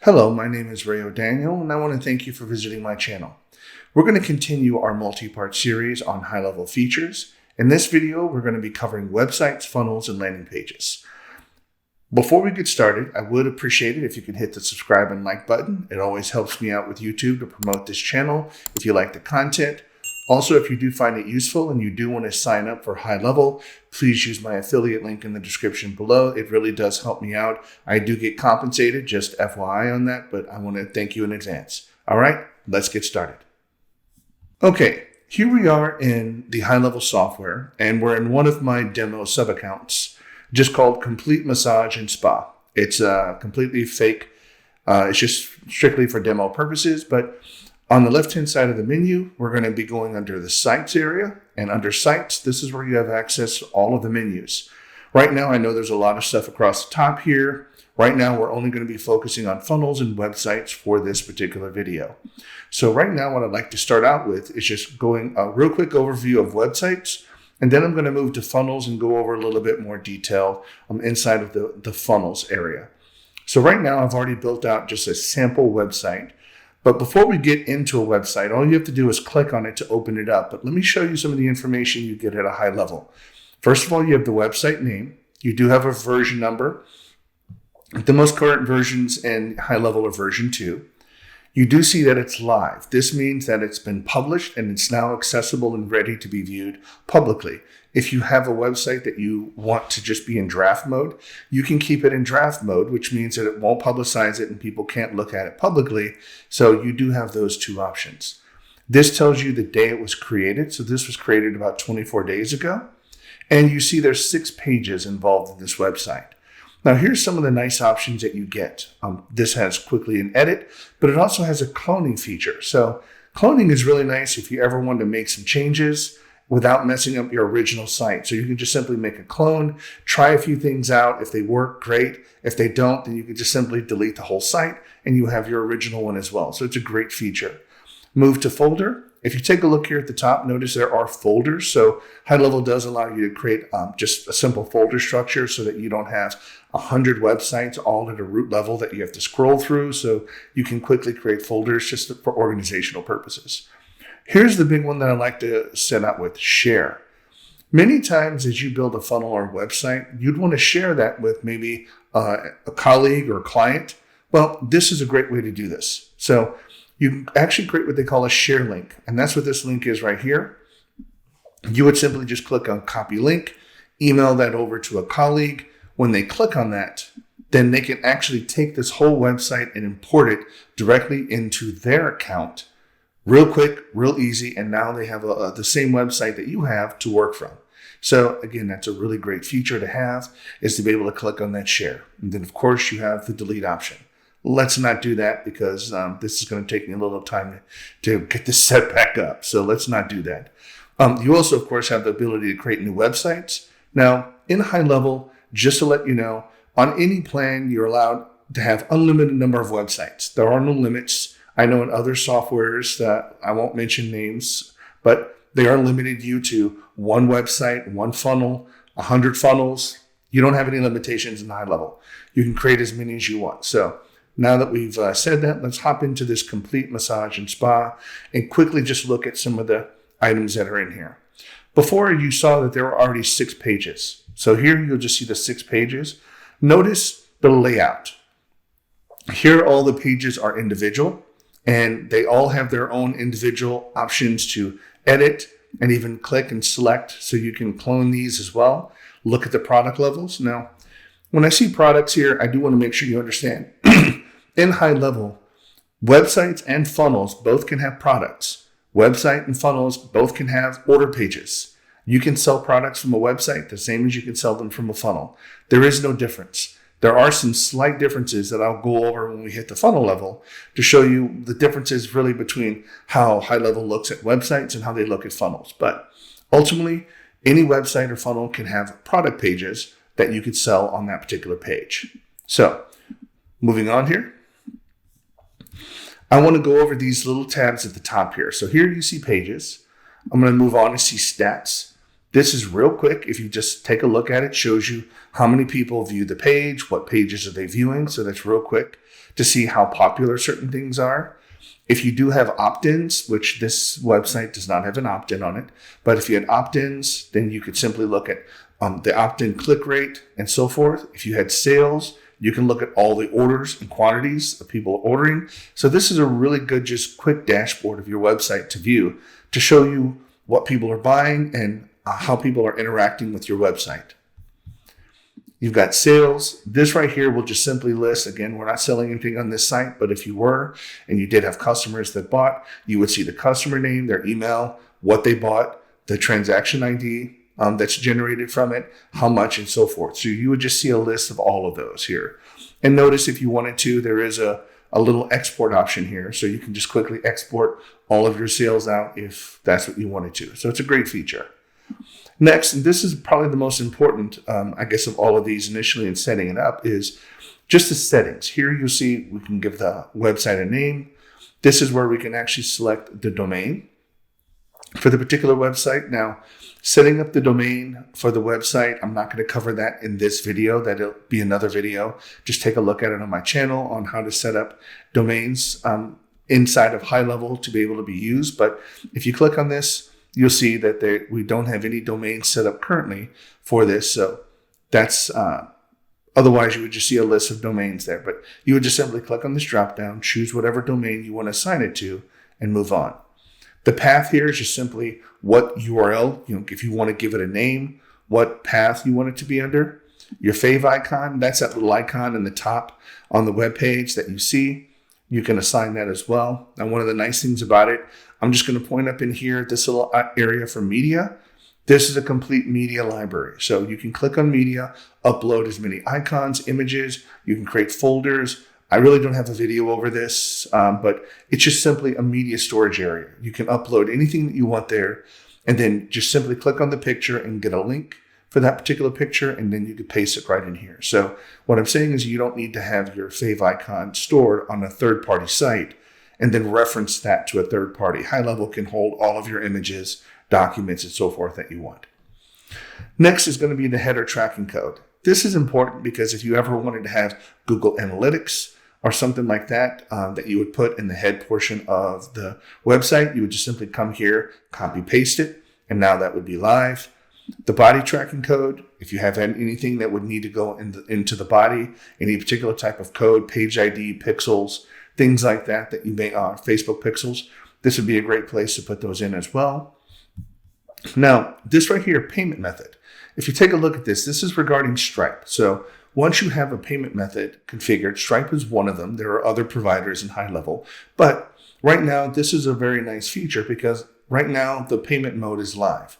Hello, my name is rayodaniel, and I want to thank you for visiting my channel. We're going to continue our multi-part series on high-level features. In this video, we're going to be covering websites, funnels, and landing pages. Before we get started, I would appreciate it if you could hit the subscribe and like button. It always helps me out with YouTube to promote this channel if you like the content. Also, if you do find it useful and you do want to sign up for Highlevel, please use my affiliate link in the description below. It really does help me out. I do get compensated, just FYI on that, but I want to thank you in advance. All right, let's get started. Okay, here we are in the Highlevel software, and we're in one of my demo sub-accounts, just called Complete Massage and Spa. It's completely fake. It's just strictly for demo purposes, but on the left-hand side of the menu, we're going to be going under the Sites area. And under Sites, this is where you have access to all of the menus. Right now, I know there's a lot of stuff across the top here. Right now, we're only going to be focusing on funnels and websites for this particular video. So right now, what I'd like to start out with is just going a real quick overview of websites. And then I'm going to move to funnels and go over a little bit more detail inside of the funnels area. So right now, I've already built out just a sample website. But before we get into a website, all you have to do is click on it to open it up. But let me show you some of the information you get at a high level. First of all, you have the website name. You do have a version number. The most current versions in Highlevel are version 2. You do see that it's live. This means that it's been published and it's now accessible and ready to be viewed publicly. If you have a website that you want to just be in draft mode, you can keep it in draft mode, which means that it won't publicize it and people can't look at it publicly. So you do have those two options. This tells you the day it was created. So this was created about 24 days ago. And you see there's 6 pages involved in this website. Now, here's some of the nice options that you get. This has quickly an edit, but it also has a cloning feature. So cloning is really nice if you ever want to make some changes without messing up your original site. So you can just simply make a clone, try a few things out. If they work, great. If they don't, then you can just simply delete the whole site and you have your original one as well. So it's a great feature. Move to folder. If you take a look here at the top, notice there are folders. So Highlevel does allow you to create just a simple folder structure so that you don't have 100 websites all at a root level that you have to scroll through. So you can quickly create folders just for organizational purposes. Here's the big one that I like to set up with: share. Many times as you build a funnel or website, you'd want to share that with maybe a colleague or a client. Well, this is a great way to do this. So you can actually create what they call a share link. And that's what this link is right here. You would simply just click on copy link, email that over to a colleague. When they click on that, then they can actually take this whole website and import it directly into their account. Real quick, real easy, and now they have the same website that you have to work from. So again, that's a really great feature to have, is to be able to click on that share. And then of course you have the delete option. Let's not do that because this is going to take me a little time to get this set back up. So let's not do that. You also, of course, have the ability to create new websites. Now, in Highlevel, just to let you know, on any plan, you're allowed to have unlimited number of websites. There are no limits. I know in other softwares that I won't mention names, but they are limited you to one website, one funnel, 100 funnels. You don't have any limitations in Highlevel. You can create as many as you want. So now that we've said that, let's hop into this Complete Massage and Spa and quickly just look at some of the items that are in here. Before, you saw that there were already 6 pages. So here you'll just see the 6 pages. Notice the layout. Here all the pages are individual, and they all have their own individual options to edit and even click and select, so you can clone these as well. Look at the product levels. Now, when I see products here, I do want to make sure you understand. In Highlevel, websites and funnels both can have products. Website and funnels both can have order pages. You can sell products from a website the same as you can sell them from a funnel. There is no difference. There are some slight differences that I'll go over when we hit the funnel level to show you the differences really between how Highlevel looks at websites and how they look at funnels. But ultimately, any website or funnel can have product pages that you could sell on that particular page. So moving on here, I want to go over these little tabs at the top here. So here you see pages. I'm going to move on to see stats. This is real quick. If you just take a look at it, shows you how many people view the page, what pages are they viewing. So that's real quick. to see how popular certain things are. If you do have opt-ins, which this website does not have an opt-in on it, but if you had opt-ins, then you could simply look at the opt-in click rate and so forth. If you had sales, you can look at all the orders and quantities of people ordering. So this is a really good, just quick dashboard of your website to view to show you what people are buying and how people are interacting with your website. You've got sales. This right here will just simply list, again, we're not selling anything on this site, but if you were and you did have customers that bought, you would see the customer name, their email, what they bought, the transaction ID that's generated from it, how much, and so forth. So you would just see a list of all of those here. And notice if you wanted to, there is a little export option here. So you can just quickly export all of your sales out if that's what you wanted to. So it's a great feature. Next, and this is probably the most important, I guess, of all of these initially in setting it up, is just the settings. Here you'll see we can give the website a name. This is where we can actually select the domain for the particular website. Now, setting up the domain for the website, I'm not going to cover that in this video. That'll be another video. Just take a look at it on my channel on how to set up domains inside of Highlevel to be able to be used. But if you click on this, you'll see that we don't have any domains set up currently for this. So that's, otherwise you would just see a list of domains there. But you would just simply click on this drop down, choose whatever domain you want to assign it to, and move on. The path here is just simply what URL, if you want to give it a name, what path you want it to be under. Your fave icon, that's that little icon in the top on the web page that you see. You can assign that as well. Now, one of the nice things about it, I'm just going to point up in here, this little area for media. This is a complete media library. So you can click on media, upload as many icons, images. You can create folders. I really don't have a video over this, but it's just simply a media storage area. You can upload anything that you want there, and then just simply click on the picture and get a link for that particular picture, and then you can paste it right in here. So what I'm saying is you don't need to have your fave icon stored on a third-party site and then reference that to a third party. Highlevel can hold all of your images, documents, and so forth that you want. Next is going to be the header tracking code. This is important because if you ever wanted to have Google Analytics or something like that, that you would put in the head portion of the website, you would just simply come here, copy paste it, and now that would be live. The body tracking code, if you have anything that would need to go into the body, any particular type of code, page ID, pixels, things like that you may, Facebook pixels, this would be a great place to put those in as well. Now, this right here, payment method. If you take a look at this, this is regarding Stripe. So once you have a payment method configured, Stripe is one of them. There are other providers in Highlevel, but right now, this is a very nice feature because right now the payment mode is live.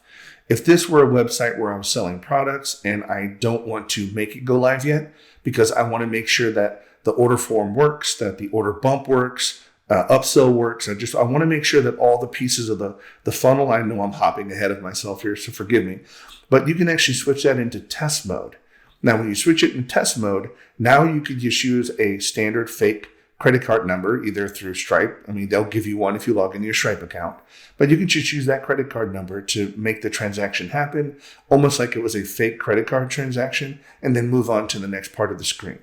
If this were a website where I'm selling products and I don't want to make it go live yet because I want to make sure that the order form works, that the order bump works, upsell works. I want to make sure that all the pieces of the funnel, I know I'm hopping ahead of myself here, so forgive me, but you can actually switch that into test mode. Now, when you switch it in test mode, now you could just use a standard fake credit card number, either through Stripe. I mean, they'll give you one if you log into your Stripe account, but you can just use that credit card number to make the transaction happen, almost like it was a fake credit card transaction, and then move on to the next part of the screen.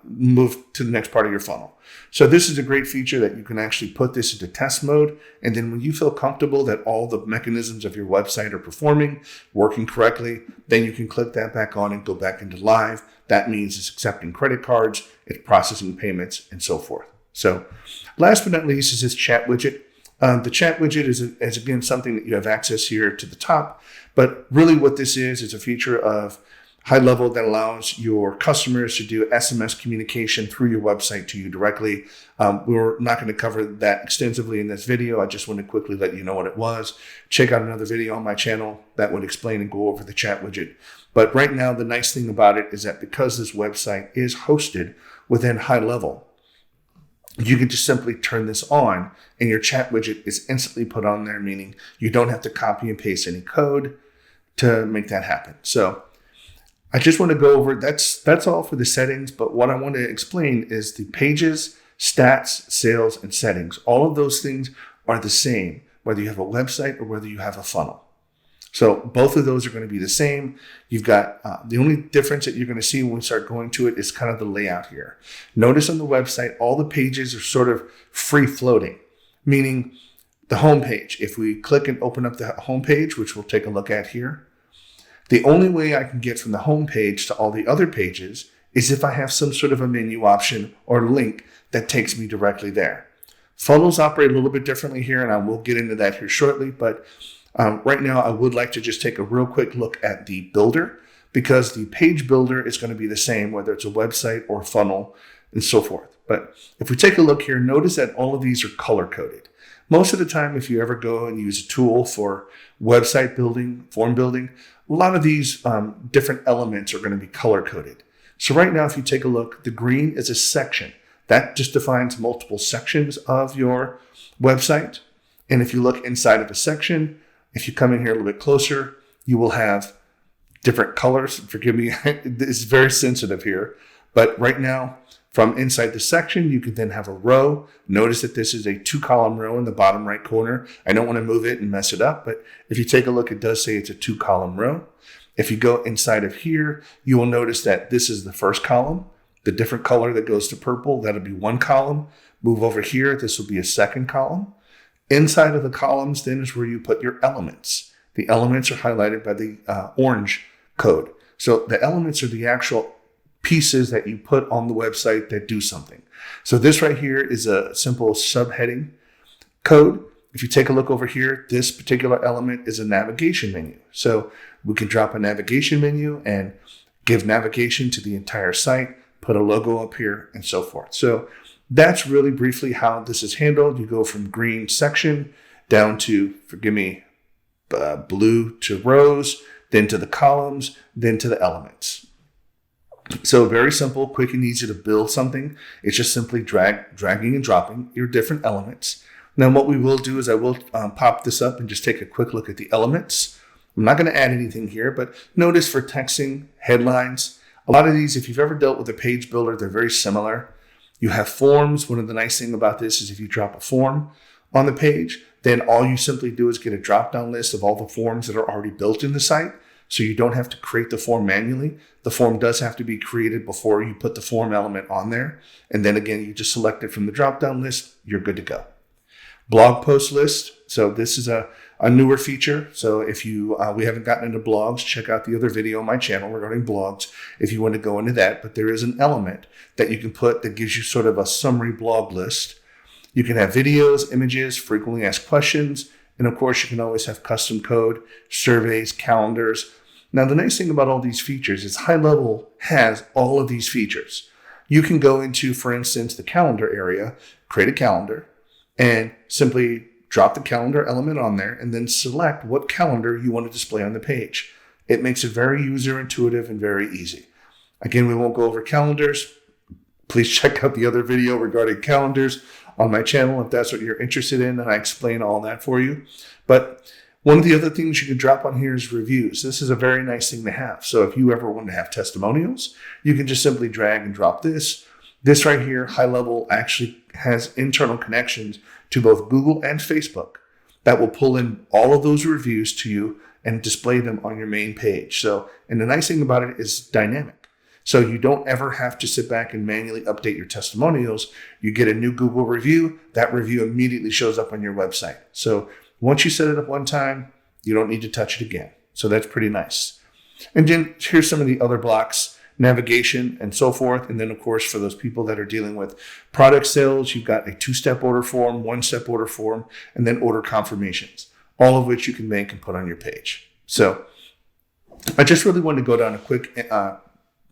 Move to the next part of your funnel. So this is a great feature that you can actually put this into test mode. And then when you feel comfortable that all the mechanisms of your website are performing, working correctly, then you can click that back on and go back into live. That means it's accepting credit cards, it's processing payments, and so forth. So last but not least is this chat widget. The chat widget is again something that you have access here to the top. But really what this is a feature of Highlevel that allows your customers to do SMS communication through your website to you directly. We're not going to cover that extensively in this video. I just want to quickly let you know what it was. Check out another video on my channel that would explain and go over the chat widget. But right now, the nice thing about it is that because this website is hosted within Highlevel, you can just simply turn this on and your chat widget is instantly put on there, meaning you don't have to copy and paste any code to make that happen. So I just want to go over, that's all for the settings, but what I want to explain is the pages, stats, sales, and settings. All of those things are the same, whether you have a website or whether you have a funnel. So both of those are going to be the same. You've got the only difference that you're going to see when we start going to it is kind of the layout here. Notice on the website, all the pages are sort of free floating, meaning the home page. If we click and open up the home page, which we'll take a look at here, the only way I can get from the home page to all the other pages is if I have some sort of a menu option or link that takes me directly there. Funnels operate a little bit differently here, and I will get into that here shortly, but right now, I would like to just take a real quick look at the builder, because the page builder is going to be the same, whether it's a website or funnel and so forth. But if we take a look here, notice that all of these are color coded. Most of the time, if you ever go and use a tool for website building, form building, a lot of these different elements are going to be color coded. So right now, if you take a look, the green is a section. That just defines multiple sections of your website. And if you look inside of a section, if you come in here a little bit closer, you will have different colors. Forgive me, it's very sensitive here. But right now, from inside the section, you can then have a row. Notice that this is a 2-column row in the bottom right corner. I don't want to move it and mess it up, but if you take a look, it does say it's a 2-column row. If you go inside of here, you will notice that this is the first column. The different color that goes to purple, that'll be 1 column. Move over here, this will be a 2nd column. Inside of the columns then is where you put your elements. The elements are highlighted by the orange code. So the elements are the actual pieces that you put on the website that do something. So this right here is a simple subheading code. If you take a look over here, this particular element is a navigation menu. So we can drop a navigation menu and give navigation to the entire site, put a logo up here and so forth. So that's really briefly how this is handled. You go from green section down to, forgive me, blue to rows, then to the columns, then to the elements. So very simple, quick and easy to build something. It's just simply dragging and dropping your different elements. Now what we will do is I will pop this up and just take a quick look at the elements. I'm not going to add anything here, but notice for texting, headlines, a lot of these, if you've ever dealt with a page builder, they're very similar. You have forms. One of the nice things about this is if you drop a form on the page, then all you simply do is get a drop-down list of all the forms that are already built in the site. So you don't have to create the form manually. The form does have to be created before you put the form element on there. And then again, you just select it from the drop-down list. You're good to go. Blog post list. So this is a newer feature. So if you we haven't gotten into blogs, check out the other video on my channel regarding blogs if you want to go into that. But there is an element that you can put that gives you sort of a summary blog list. You can have videos, images, frequently asked questions, and of course you can always have custom code, surveys, calendars. Now the nice thing about all these features is Highlevel has all of these features. You can go into, for instance, the calendar area, create a calendar, and simply drop the calendar element on there and then select what calendar you want to display on the page. It makes it very user intuitive and very easy. Again, we won't go over calendars. Please check out the other video regarding calendars on my channel if that's what you're interested in, and I explain all that for you. But one of the other things you can drop on here is reviews. This is a very nice thing to have. So if you ever want to have testimonials, you can just simply drag and drop this. This right here, Highlevel, actually has internal connections to both Google and Facebook that will pull in all of those reviews to you and display them on your main page. So, and the nice thing about it is dynamic. So you don't ever have to sit back and manually update your testimonials. You get a new Google review, that review immediately shows up on your website. So once you set it up one time, you don't need to touch it again. So that's pretty nice. And then here's some of the other blocks. Navigation and so forth. And then of course, for those people that are dealing with product sales, you've got a 2-step order form, 1-step order form, and then order confirmations, all of which you can make and put on your page. So I just really wanted to go down a quick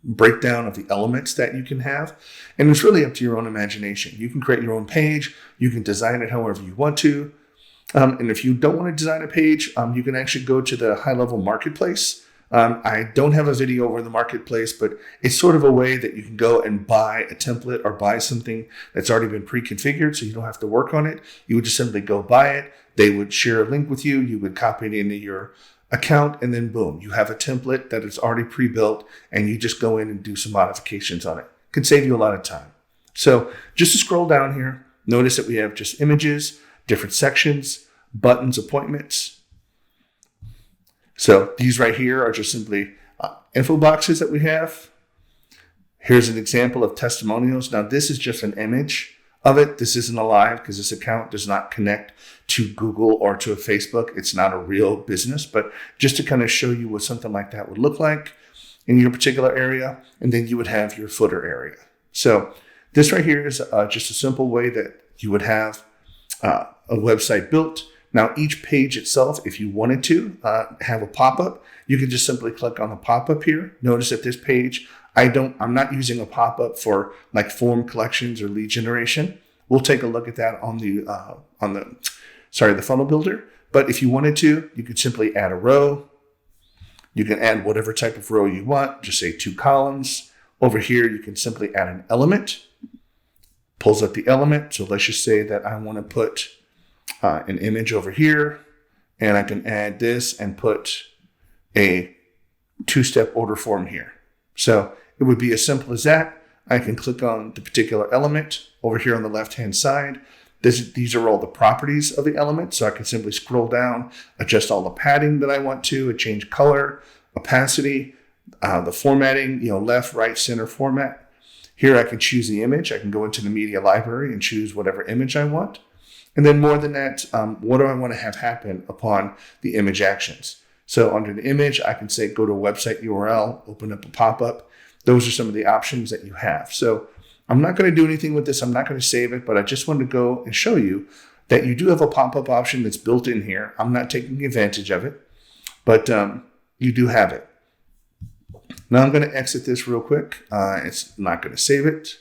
breakdown of the elements that you can have. And it's really up to your own imagination. You can create your own page. You can design it however you want to. And if you don't want to design a page, you can actually go to the Highlevel Marketplace. I don't have a video over the marketplace, but it's sort of a way that you can go and buy a template or buy something that's already been pre-configured, so you don't have to work on it. You would just simply go buy it. They would share a link with you. You would copy it into your account, and then boom, you have a template that is already pre-built, and you just go in and do some modifications on it. It can save you a lot of time. So just to scroll down here, notice that we have just images, different sections, buttons, appointments. So these right here are just simply info boxes that we have. Here's an example of testimonials. Now this is just an image of it. This isn't alive because this account does not connect to Google or to a Facebook. It's not a real business, but just to kind of show you what something like that would look like in your particular area. And then you would have your footer area. So this right here is just a simple way that you would have a website built. Now each page itself, if you wanted to have a pop-up, you can just simply click on the pop-up here. Notice that this page, I'm not using a pop-up for like form collections or lead generation. We'll take a look at that on the funnel builder. But if you wanted to, you could simply add a row. You can add whatever type of row you want. Just say 2 columns. Over here, you can simply add an element. Pulls up the element. So let's just say that I want to put an image over here, and I can add this and put a 2-step order form here. So it would be as simple as that. I can click on the particular element over here on the left-hand side. These are all the properties of the element. So I can simply scroll down, adjust all the padding that I want to, change color, opacity, the formatting, left, right, center format. Here I can choose the image. I can go into the media library and choose whatever image I want. And then more than that, what do I want to have happen upon the image actions? So under the image, I can say, go to a website URL, open up a pop-up. Those are some of the options that you have. So I'm not going to do anything with this. I'm not going to save it, but I just wanted to go and show you that you do have a pop-up option that's built in here. I'm not taking advantage of it, but you do have it. Now I'm going to exit this real quick. It's not going to save it.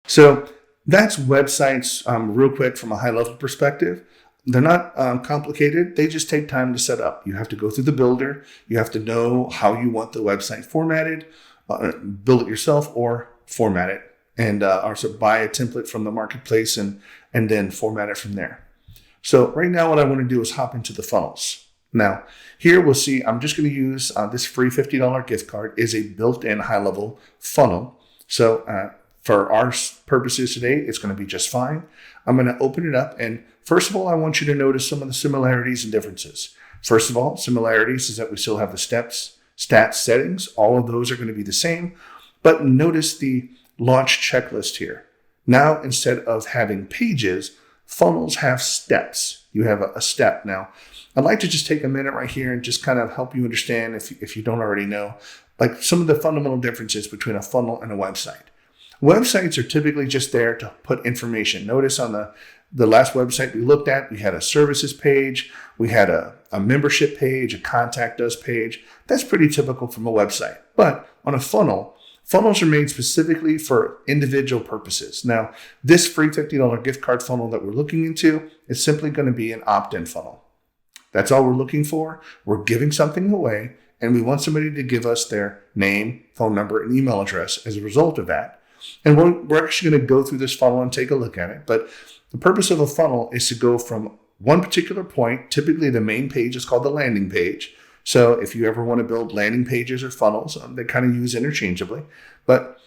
So that's websites real quick from a high level perspective. They're not complicated. They just take time to set up. You have to go through the builder. You have to know how you want the website formatted, build it yourself or format it, and also buy a template from the marketplace and then format it from there. So right now what I want to do is hop into the funnels. Now here we'll see, I'm just going to use this free $50 gift card is a built-in high-level funnel. So for our purposes today, it's going to be just fine. I'm going to open it up. And first of all, I want you to notice some of the similarities and differences. First of all, similarities is that we still have the stats settings. All of those are going to be the same. But notice the launch checklist here. Now, instead of having pages, funnels have steps. You have a step. Now, I'd like to just take a minute right here and just kind of help you understand, if you don't already know, like some of the fundamental differences between a funnel and a website. Websites are typically just there to put information. Notice on the last website we looked at, we had a services page, we had a membership page, a contact us page. That's pretty typical from a website. But on a funnel, funnels are made specifically for individual purposes. Now, this free $50 gift card funnel that we're looking into is simply going to be an opt-in funnel. That's all we're looking for. We're giving something away, and we want somebody to give us their name, phone number, and email address as a result of that. And we're actually going to go through this funnel and take a look at it. But the purpose of a funnel is to go from one particular point. Typically, the main page is called the landing page. So if you ever want to build landing pages or funnels, they kind of use interchangeably. But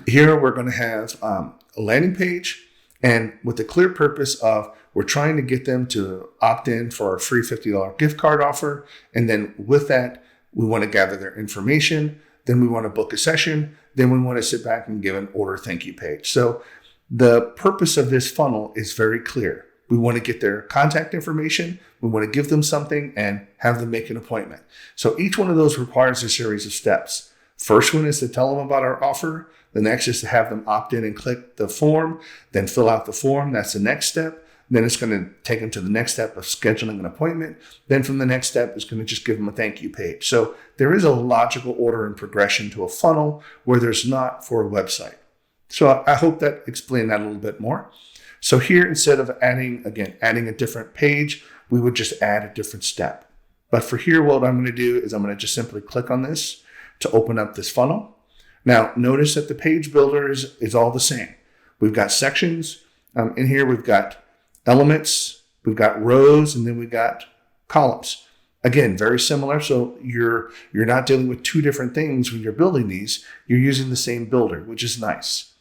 here we're going to have a landing page, and with the clear purpose of we're trying to get them to opt in for our free $50 gift card offer. And then with that, we want to gather their information. Then we want to book a session. Then we want to sit back and give an order thank you page. So the purpose of this funnel is very clear. We want to get their contact information. We want to give them something and have them make an appointment. So each one of those requires a series of steps. First one is to tell them about our offer. The next is to have them opt in and click the form, then fill out the form. That's the next step. Then it's going to take them to the next step of scheduling an appointment. Then from the next step, it's going to just give them a thank you page. So there is a logical order and progression to a funnel where there's not for a website. So I hope that explained that a little bit more. So here, instead of adding a different page, we would just add a different step. But for here, what I'm going to do is I'm going to just simply click on this to open up this funnel. Now, notice that the page builder is all the same. We've got sections. In here, we've got elements, we've got rows, and then we've got columns. Again, very similar. So you're not dealing with two different things when you're building these. You're using the same builder, which is nice.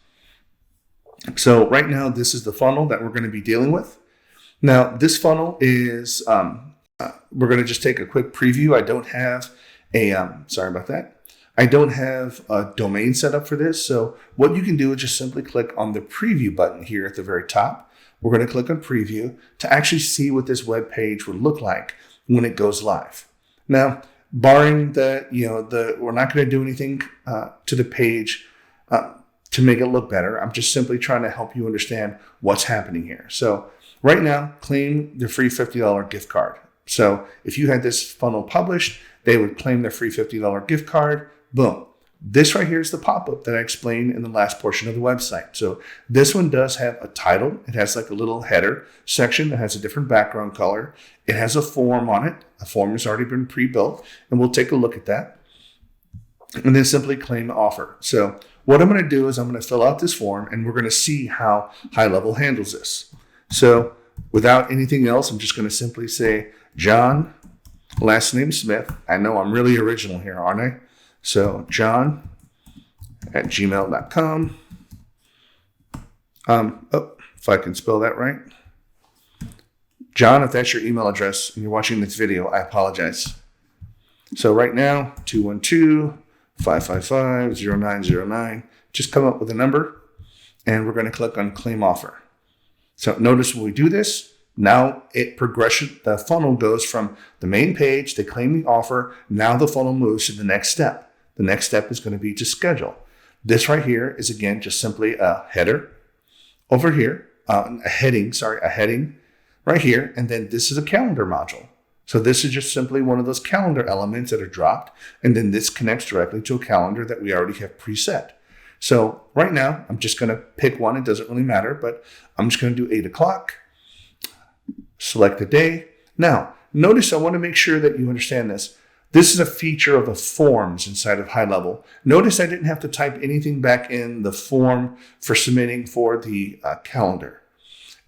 So right now, this is the funnel that we're going to be dealing with. Now, this funnel is We're going to just take a quick preview. I don't have sorry about that. I don't have a domain set up for this. So what you can do is just simply click on the preview button here at the very top. We're going to click on preview to actually see what this web page would look like when it goes live. Now, barring we're not going to do anything to the page to make it look better. I'm just simply trying to help you understand what's happening here. So right now, claim the free $50 gift card. So if you had this funnel published, they would claim their free $50 gift card. Boom. This right here is the pop-up that I explained in the last portion of the website. So this one does have a title. It has like a little header section that has a different background color. It has a form on it. A form has already been pre-built, and we'll take a look at that. And then simply claim offer. So what I'm going to do is I'm going to fill out this form, and we're going to see how Highlevel handles this. So without anything else, I'm just going to simply say John, last name Smith. I know I'm really original here, aren't I? So John at gmail.com. If I can spell that right. John, if that's your email address and you're watching this video, I apologize. So right now, 212-555-0909. Just come up with a number, and we're going to click on claim offer. So notice when we do this, now the funnel goes from the main page, they claim the offer. Now the funnel moves to the next step. The next step is going to be to schedule. This right here is, again, just simply a header over here, a heading right here. And then this is a calendar module. So this is just simply one of those calendar elements that are dropped. And then this connects directly to a calendar that we already have preset. So right now, I'm just going to pick one. It doesn't really matter, but I'm just going to do 8 o'clock. Select a day. Now, notice I want to make sure that you understand this. This is a feature of the forms inside of Highlevel. Notice I didn't have to type anything back in the form for submitting for the calendar.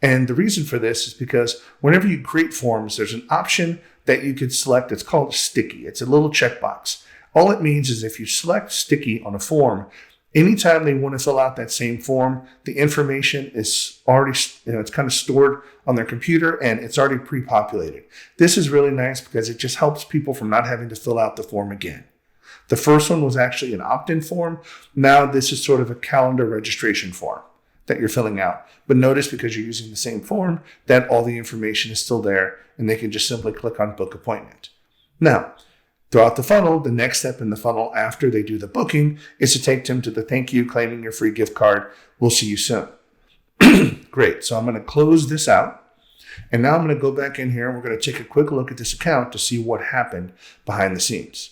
And the reason for this is because whenever you create forms, there's an option that you could select. It's called sticky. It's a little checkbox. All it means is if you select sticky on a form, anytime they want to fill out that same form, the information is already, it's kind of stored on their computer and it's already pre-populated. This is really nice because it just helps people from not having to fill out the form again. The first one was actually an opt-in form. Now this is sort of a calendar registration form that you're filling out. But notice because you're using the same form that all the information is still there and they can just simply click on book appointment. Now, throughout the funnel, the next step in the funnel after they do the booking is to take them to the thank you, claiming your free gift card. We'll see you soon. Great. So I'm going to close this out. And now I'm going to go back in here and we're going to take a quick look at this account to see what happened behind the scenes.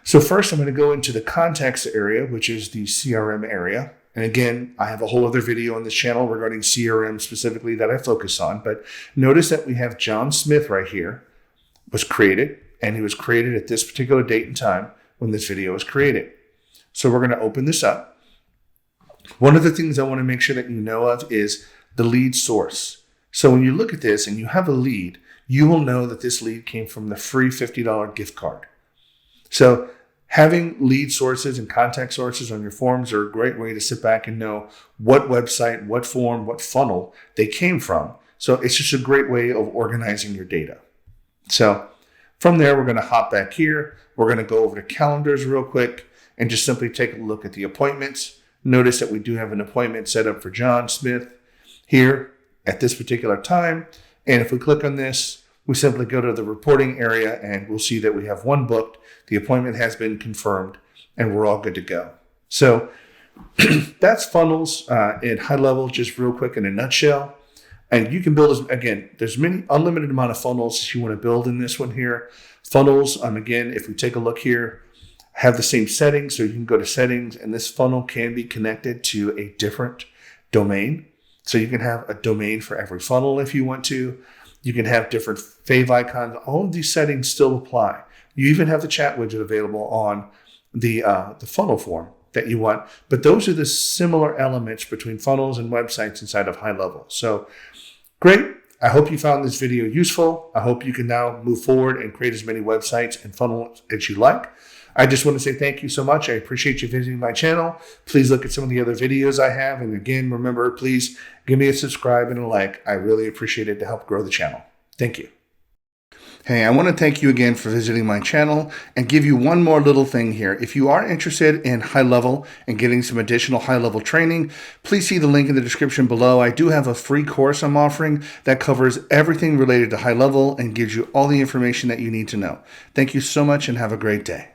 So first I'm going to go into the contacts area, which is the CRM area. And again, I have a whole other video on this channel regarding CRM specifically that I focus on. But notice that we have John Smith right here was created. And he was created at this particular date and time when this video was created. So we're going to open this up. One of the things I want to make sure that you know of is the lead source. So when you look at this and you have a lead, you will know that this lead came from the free $50 gift card. So having lead sources and contact sources on your forms are a great way to sit back and know what website, what form, what funnel they came from. So it's just a great way of organizing your data. So from there, we're going to hop back here. We're going to go over to calendars real quick and just simply take a look at the appointments. Notice that we do have an appointment set up for John Smith here at this particular time. And if we click on this, we simply go to the reporting area and we'll see that we have one booked. The appointment has been confirmed and we're all good to go. So that's funnels at Highlevel, just real quick in a nutshell. And you can build, again, there's many unlimited amount of funnels that you want to build in this one here. Funnels, again, if we take a look here, have the same settings. So you can go to settings and this funnel can be connected to a different domain. So you can have a domain for every funnel if you want to. You can have different fave icons. All of these settings still apply. You even have the chat widget available on the funnel form that you want. But those are the similar elements between funnels and websites inside of Highlevel. So great. I hope you found this video useful. I hope you can now move forward and create as many websites and funnels as you like. I just want to say thank you so much. I appreciate you visiting my channel. Please look at some of the other videos I have. And again, remember, please give me a subscribe and a like. I really appreciate it to help grow the channel. Thank you. Hey, I want to thank you again for visiting my channel and give you one more little thing here. If you are interested in Highlevel and getting some additional high-level training, please see the link in the description below. I do have a free course I'm offering that covers everything related to Highlevel and gives you all the information that you need to know. Thank you so much and have a great day.